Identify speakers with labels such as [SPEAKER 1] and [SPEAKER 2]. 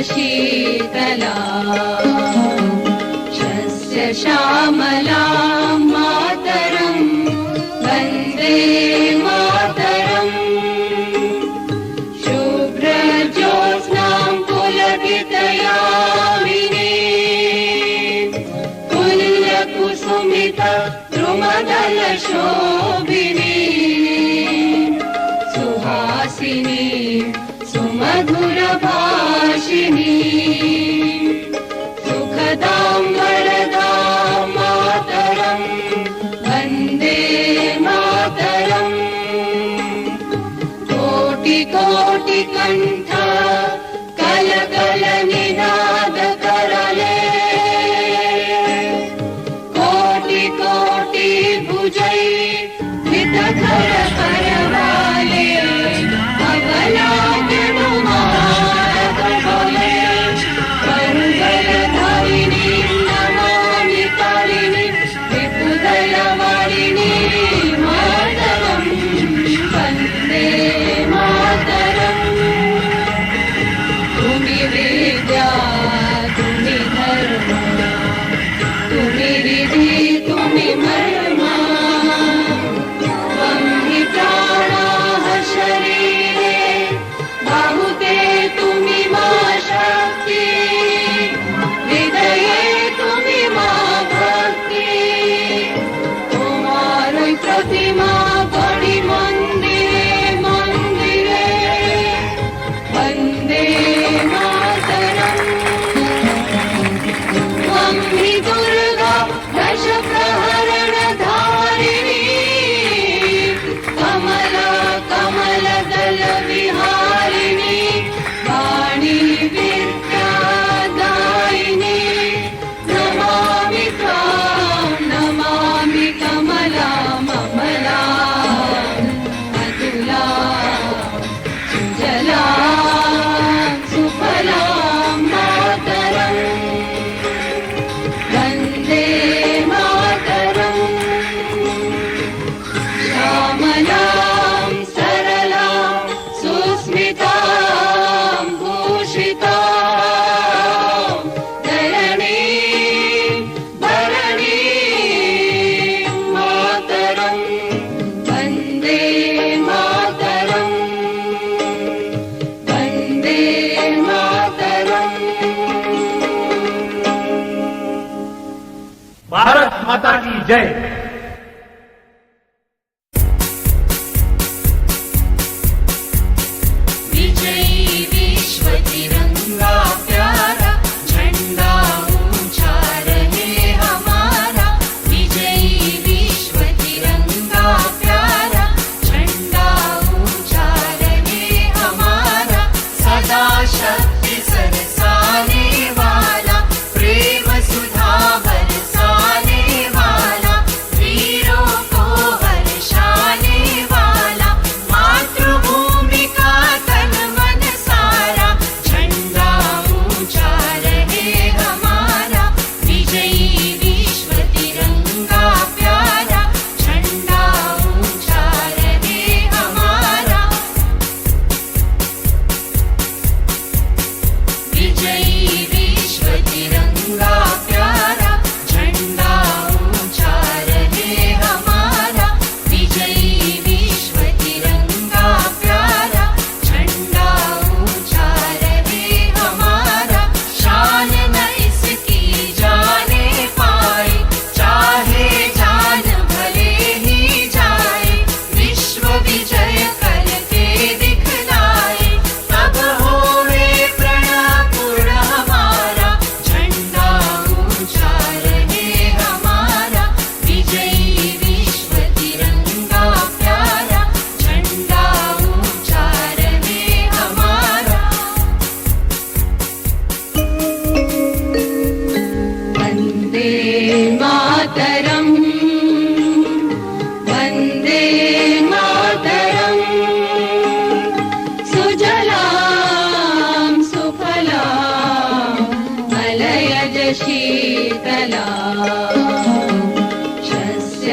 [SPEAKER 1] शीतला शस्य श्यामलां मातरं वन्दे मातरम् शुभ्रज्योत्स्नां पुलकितयामिनीं तुल्यकुसुमितद्रुमदलशोभिनीं सुहासिनीं सुमधुरभाषिणीं सुखदां वरदां मातरं वन्दे मातरम् कोटिकोटिकण्ठ कलकलनिनादकरले कोटिकोटिभुजै धृतधर करवाले अबलादिनुमारकबले करुबलधारिणीं नमामि कालिनीं विपुदलवारिणीं मातरं वन्दे मातरम् तुम्ही विद्या तुम्ही धर्म तुम्ही रिधी तुम्ही मर्म त्वं हि प्राणाः शरीरे बाहुते तुम्ही मा शक्ती हृदये तुम्ही मा भक्ती तुम्हारी प्रतिमा बड़ी मंदिरे मंदिरे वन्दे मातरम् त्वं हि दुर्गा दश प्रहरणधारिणी कमला कमलदलविहारिणी वाणी विद्यादायिनी नमामि त्वां नमामि कमला ममला अतुला सुजला सुफला मातरम् वन्दे मातरम् श्यामलां सरलां सुस्मितां भूषितां धरणीं भरणीं मातरं वन्दे मातरम् वन्दे मातरम्।
[SPEAKER 2] भारत माता की जय।
[SPEAKER 1] विजयी विश्व तिरंगा प्यारा झंडा ऊंचा रहे हमारा विजयी विश्व तिरंगा प्यारा झंडा ऊंचा रहे हमारा सदा शक्ति सरसाने वाला प्रेम सुधा बरसाने वाला वीरों को हर्षाने वाला मातृभूमि का तन मन सारा झंडा ऊंचा रहे हमारा विजयी विश्व तिरंगा प्यारा झंडा ऊंचा रहे हमारा विजयी विश्व तिरंगा प्यारा झंडा ऊंचा रहे हमारा विजयी विश्व तिरंगा प्यारा झंडा ऊंचा रहे हमारा शान न इसकी जाने पाए चाहे जान भले ही जाए विश्व विजय करके दिखलाए तब होवे प्रणपूर्ण हमारा झंडा ऊंचा रहे हमारा विजयी विश्व तिरंगा प्यारा झंडा ऊंचा रहे हमारा वन्दे मातरम् वन्दे मातरम् सुजलां सुफलां मलयज शीतला शस्य